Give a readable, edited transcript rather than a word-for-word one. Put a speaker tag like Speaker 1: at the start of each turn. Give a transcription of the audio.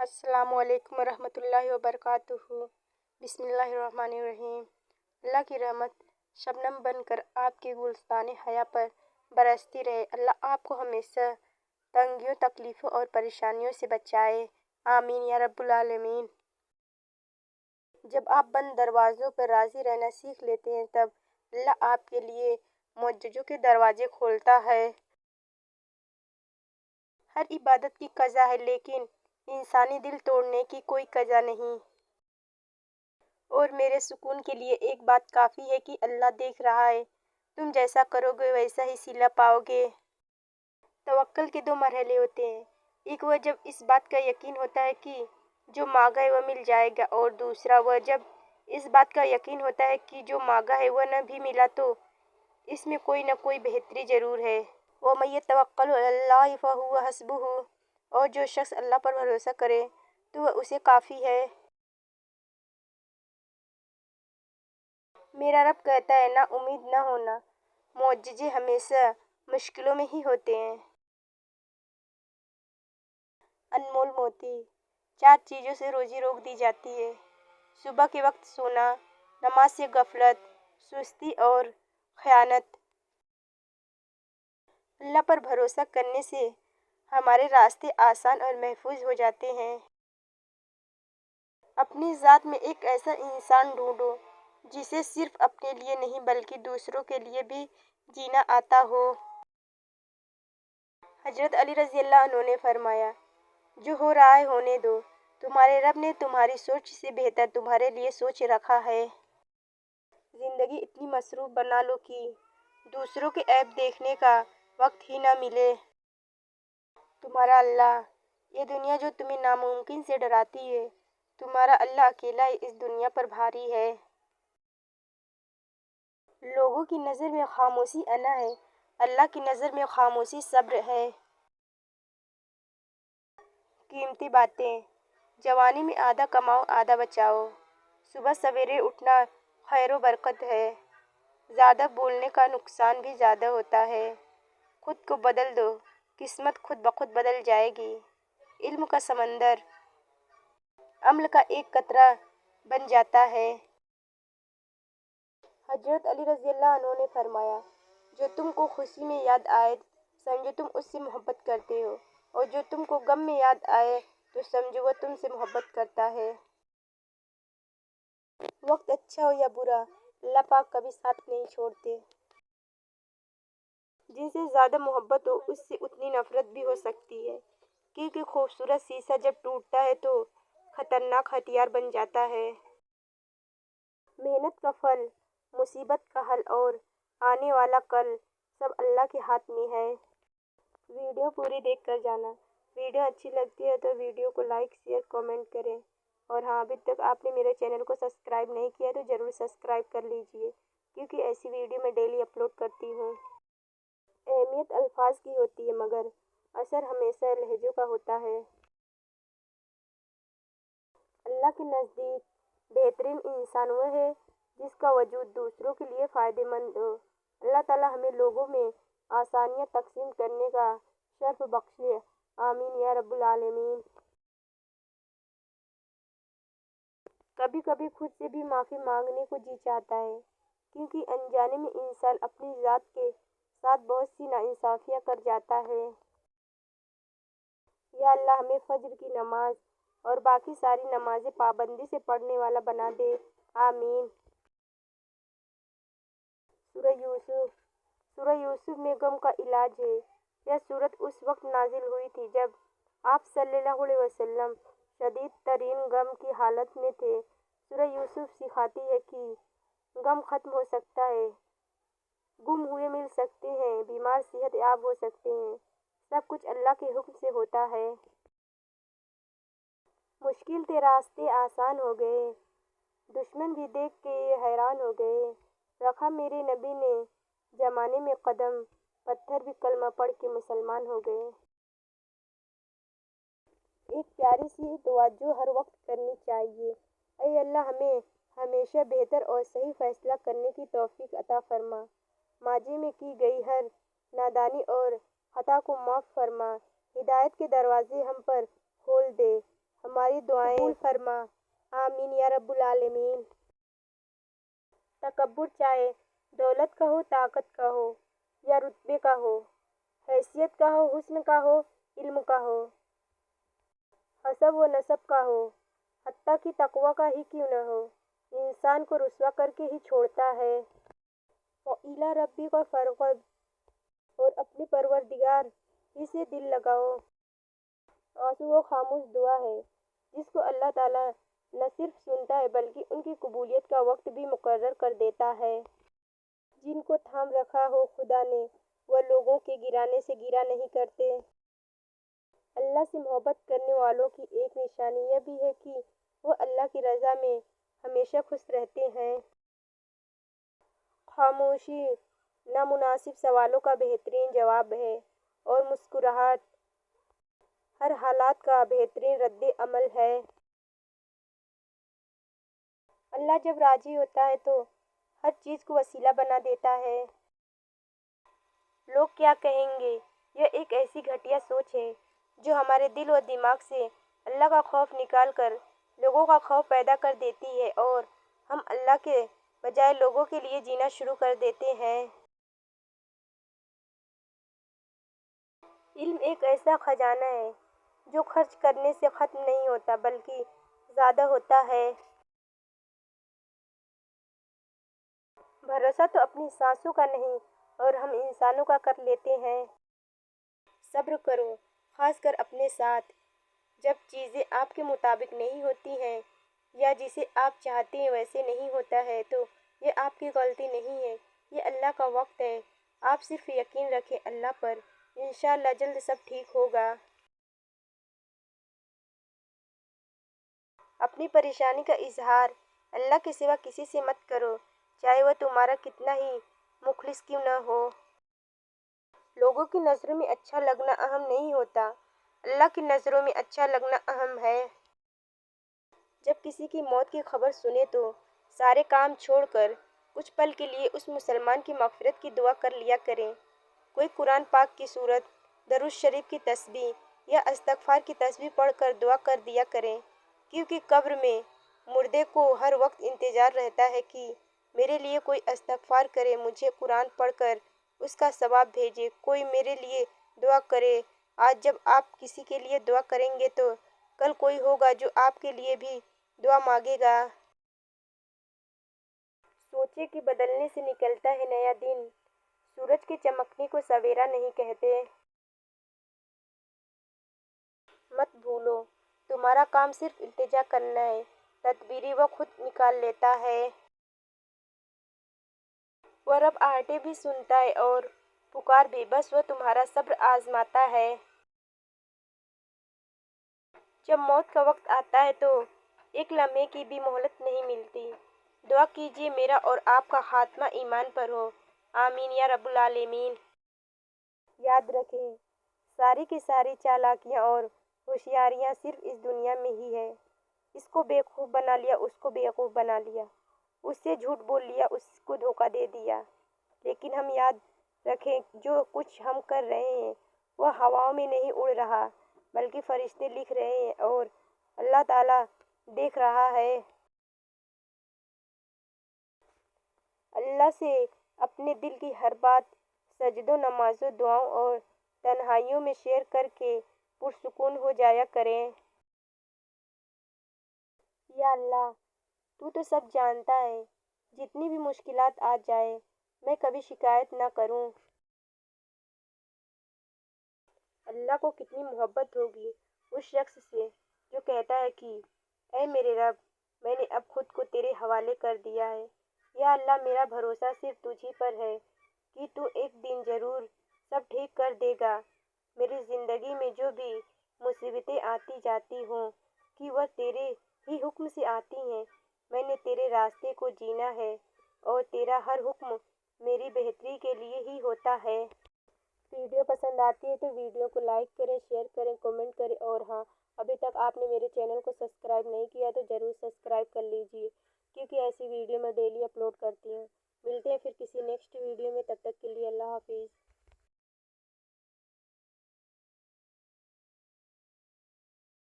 Speaker 1: السلام علیکم ورحمۃ اللہ وبرکاتہ۔ بسم اللہ الرحمن الرحیم۔ اللہ کی رحمت شبنم بن کر آپ کے گلستان حیا پر برستی رہے۔ اللہ آپ کو ہمیشہ تنگیوں، تکلیفوں اور پریشانیوں سے بچائے، آمین یا رب العالمین۔ جب آپ بند دروازوں پر راضی رہنا سیکھ لیتے ہیں تب اللہ آپ کے لیے معجزوں کے دروازے کھولتا ہے۔ ہر عبادت کی قضا ہے لیکن انسانی دل توڑنے کی کوئی قضا نہیں۔ اور میرے سکون کے لیے ایک بات کافی ہے کہ اللہ دیکھ رہا ہے، تم جیسا کرو گے ویسا ہی صلہ پاؤ گے۔ توکل کے دو مرحلے ہوتے ہیں، ایک وہ جب اس بات کا یقین ہوتا ہے کہ جو مانگا ہے وہ مل جائے گا، اور دوسرا وہ جب اس بات کا یقین ہوتا ہے کہ جو مانگا ہے وہ نہ بھی ملا تو اس میں کوئی نہ کوئی بہتری ضرور ہے۔ وَمَن يَتَوَكَّلْ عَلَى اللَّهِ فَهُوَ حَسْبُهُ، اور جو شخص اللہ پر بھروسہ کرے تو وہ اسے کافی ہے۔ میرا رب کہتا ہے، نا امید نہ ہونا، معجزے ہمیشہ مشکلوں میں ہی ہوتے ہیں۔ انمول موتی۔ 4 چیزوں سے روزی روک دی جاتی ہے: صبح کے وقت سونا، نماز سے غفلت، سستی اور خیانت۔ اللہ پر بھروسہ کرنے سے ہمارے راستے آسان اور محفوظ ہو جاتے ہیں۔ اپنی ذات میں ایک ایسا انسان ڈھونڈو جسے صرف اپنے لیے نہیں بلکہ دوسروں کے لیے بھی جینا آتا ہو۔ حضرت علی رضی اللہ عنہ نے فرمایا، جو ہو رہا ہے ہونے دو، تمہارے رب نے تمہاری سوچ سے بہتر تمہارے لیے سوچ رکھا ہے۔ زندگی اتنی مصروف بنا لو کہ دوسروں کے عیب دیکھنے کا وقت ہی نہ ملے۔ تمہارا اللہ، یہ دنیا جو تمہیں ناممکن سے ڈراتی ہے، تمہارا اللہ اکیلا اس دنیا پر بھاری ہے۔ لوگوں کی نظر میں خاموشی انا ہے، اللہ کی نظر میں خاموشی صبر ہے۔ قیمتی باتیں۔ جوانی میں آدھا کماؤ آدھا بچاؤ۔ صبح سویرے اٹھنا خیر و برکت ہے۔ زیادہ بولنے کا نقصان بھی زیادہ ہوتا ہے۔ خود کو بدل دو، قسمت خود بخود بدل جائے گی۔ علم کا سمندر عمل کا ایک قطرہ بن جاتا ہے۔ حضرت علی رضی اللہ عنہ نے فرمایا، جو تم کو خوشی میں یاد آئے سمجھو تم اس سے محبت کرتے ہو، اور جو تم کو غم میں یاد آئے تو سمجھو وہ تم سے محبت کرتا ہے۔ وقت اچھا ہو یا برا، اللہ پاک کبھی ساتھ نہیں چھوڑتے۔ جن سے زیادہ محبت ہو اس سے اتنی نفرت بھی ہو سکتی ہے، کیونکہ خوبصورت شیشہ جب ٹوٹتا ہے تو خطرناک ہتھیار بن جاتا ہے۔ محنت کا پھل، مصیبت کا حل اور آنے والا کل سب اللہ کے ہاتھ میں ہے۔ ویڈیو پوری دیکھ کر جانا۔ ویڈیو اچھی لگتی ہے تو ویڈیو کو لائک، شیئر، کمنٹ کریں، اور ہاں ابھی تک آپ نے میرے چینل کو سبسکرائب نہیں کیا تو ضرور سبسکرائب کر لیجئے، کیونکہ ایسی ویڈیو میں ڈیلی اپلوڈ کرتی ہوں۔ اہمیت الفاظ کی ہوتی ہے مگر اثر ہمیشہ لہجوں کا ہوتا ہے۔ اللہ کے نزدیک بہترین انسان وہ ہے جس کا وجود دوسروں کے لیے فائدہ مند ہو۔ اللہ تعالی ہمیں لوگوں میں آسانیاں تقسیم کرنے کا شرف بخشے، آمین یا رب العالمین۔ کبھی کبھی خود سے بھی معافی مانگنے کو جی چاہتا ہے، کیونکہ انجانے میں انسان اپنی ذات کے ساتھ بہت سی ناانصافیاں کر جاتا ہے۔ یا اللہ ہمیں فجر کی نماز اور باقی ساری نمازیں پابندی سے پڑھنے والا بنا دے، آمین۔ سورہ یوسف۔ سورہ یوسف میں غم کا علاج ہے۔ یہ سورت اس وقت نازل ہوئی تھی جب آپ صلی اللہ علیہ وسلم شدید ترین غم کی حالت میں تھے۔ سورہ یوسف سکھاتی ہے کہ غم ختم ہو سکتا ہے، گم ہوئے مل سکتے ہیں، بیمار صحت یاب ہو سکتے ہیں، سب کچھ اللہ کے حکم سے ہوتا ہے۔ مشکل تھے راستے آسان ہو گئے، دشمن بھی دیکھ کے حیران ہو گئے، رکھا میرے نبی نے زمانے میں قدم، پتھر بھی کلمہ پڑھ کے مسلمان ہو گئے۔ ایک پیاری سی دعا جو ہر وقت کرنی چاہیے: اے اللہ ہمیں ہمیشہ بہتر اور صحیح فیصلہ کرنے کی توفیق عطا فرما، ماضی میں کی گئی ہر نادانی اور خطا کو معاف فرما، ہدایت کے دروازے ہم پر کھول دے، ہماری دعائیں قبول فرما، آمین یا رب العالمین۔ تکبر چاہے دولت کا ہو، طاقت کا ہو یا رتبے کا ہو، حیثیت کا ہو، حسن کا ہو، علم کا ہو، حسب و نسب کا ہو، حتیٰ کہ تقویٰ کا ہی کیوں نہ ہو، انسان کو رسوا کر کے ہی چھوڑتا ہے۔ وَإِلَىٰ رَبِّكَ فَارْغَب، اور اپنے پروردگار ہی سے دل لگاؤ۔ آنسو وہ خاموش دعا ہے جس کو اللہ تعالیٰ نہ صرف سنتا ہے بلکہ ان کی قبولیت کا وقت بھی مقرر کر دیتا ہے۔ جن کو تھام رکھا ہو خدا نے، وہ لوگوں کے گرانے سے گرا نہیں کرتے۔ اللہ سے محبت کرنے والوں کی ایک نشانی یہ بھی ہے کہ وہ اللہ کی رضا میں ہمیشہ خوش رہتے ہیں۔ خاموشی نامناسب سوالوں کا بہترین جواب ہے اور مسکراہٹ ہر حالات کا بہترین رد عمل ہے۔ اللہ جب راضی ہوتا ہے تو ہر چیز کو وسیلہ بنا دیتا ہے۔ لوگ کیا کہیں گے، یہ ایک ایسی گھٹیا سوچ ہے جو ہمارے دل و دماغ سے اللہ کا خوف نکال کر لوگوں کا خوف پیدا کر دیتی ہے اور ہم اللہ کے بجائے لوگوں کے لیے جینا شروع کر دیتے ہیں۔ علم ایک ایسا خزانہ ہے جو خرچ کرنے سے ختم نہیں ہوتا بلکہ زیادہ ہوتا ہے۔ بھروسہ تو اپنی سانسوں کا نہیں اور ہم انسانوں کا کر لیتے ہیں۔ صبر کرو، خاص کر اپنے ساتھ۔ جب چیزیں آپ کے مطابق نہیں ہوتی ہیں یا جسے آپ چاہتے ہیں ویسے نہیں ہوتا ہے تو یہ آپ کی غلطی نہیں ہے، یہ اللہ کا وقت ہے۔ آپ صرف یقین رکھیں اللہ پر، انشاءاللہ جلد سب ٹھیک ہوگا۔ اپنی پریشانی کا اظہار اللہ کے سوا کسی سے مت کرو، چاہے وہ تمہارا کتنا ہی مخلص کیوں نہ ہو۔ لوگوں کی نظروں میں اچھا لگنا اہم نہیں ہوتا، اللہ کی نظروں میں اچھا لگنا اہم ہے۔ جب کسی کی موت کی خبر سنیں تو سارے کام چھوڑ کر کچھ پل کے لیے اس مسلمان کی مغفرت کی دعا کر لیا کریں۔ کوئی قرآن پاک کی سورت، درود شریف کی تسبیح یا استغفار کی تسبیح پڑھ کر دعا کر دیا کریں، کیونکہ قبر میں مردے کو ہر وقت انتظار رہتا ہے کہ میرے لیے کوئی استغفار کرے، مجھے قرآن پڑھ کر اس کا ثواب بھیجے، کوئی میرے لیے دعا کرے۔ آج جب آپ کسی کے لیے دعا کریں گے تو کل کوئی ہوگا جو آپ کے لیے بھی دعا مانگے گا۔ سوچیں کہ بدلنے سے نکلتا ہے نیا دن، سورج کے چمکنے کو سویرا نہیں کہتے۔ مت بھولو، تمہارا کام صرف التجا کرنا ہے، تدبیری وہ خود نکال لیتا ہے۔ وہ رب آہٹیں بھی سنتا ہے اور پکار بھی، بس وہ تمہارا صبر آزماتا ہے۔ جب موت کا وقت آتا ہے تو ایک لمحے کی بھی مہلت نہیں ملتی۔ دعا کیجیے میرا اور آپ کا خاتمہ ایمان پر ہو، آمین یا رب العالمین۔ یاد رکھیں، ساری کی ساری چالاکیاں اور ہوشیاریاں صرف اس دنیا میں ہی ہے۔ اس کو بیوقوف بنا لیا، اس کو بیوقوف بنا لیا، اس سے جھوٹ بول لیا، اس کو دھوکہ دے دیا۔ لیکن ہم یاد رکھیں جو کچھ ہم کر رہے ہیں وہ ہواؤں میں نہیں اڑ رہا بلکہ فرشتے لکھ رہے ہیں اور اللہ تعالیٰ دیکھ رہا ہے۔ اللہ سے اپنے دل کی ہر بات سجدوں، نمازوں، دعاؤں اور تنہائیوں میں شیئر کر کے پرسکون ہو جایا کریں۔ یا اللہ، تو سب جانتا ہے، جتنی بھی مشکلات آ جائے میں کبھی شکایت نہ کروں۔ اللہ کو کتنی محبت ہوگی اس شخص سے جو کہتا ہے کہ اے میرے رب، میں نے اب خود کو تیرے حوالے کر دیا ہے۔ یا اللہ، میرا بھروسہ صرف تجھ ہی پر ہے کہ تو ایک دن ضرور سب ٹھیک کر دے گا۔ میری زندگی میں جو بھی مصیبتیں آتی جاتی ہوں کہ وہ تیرے ہی حکم سے آتی ہیں، میں نے تیرے راستے کو جینا ہے اور تیرا ہر حکم میری بہتری کے لیے ہی ہوتا ہے۔ ویڈیو پسند آتی ہے تو ویڈیو کو لائک کریں، شیئر کریں، کمنٹ کریں اور ہاں، ابھی تک آپ نے میرے چینل کو سبسکرائب نہیں کیا تو ضرور سبسکرائب کر لیجیے، کیونکہ ایسی ویڈیو میں ڈیلی اپلوڈ کرتی ہوں۔ ملتے ہیں پھر کسی نیکسٹ ویڈیو میں، تب تک کے لیے اللہ حافظ۔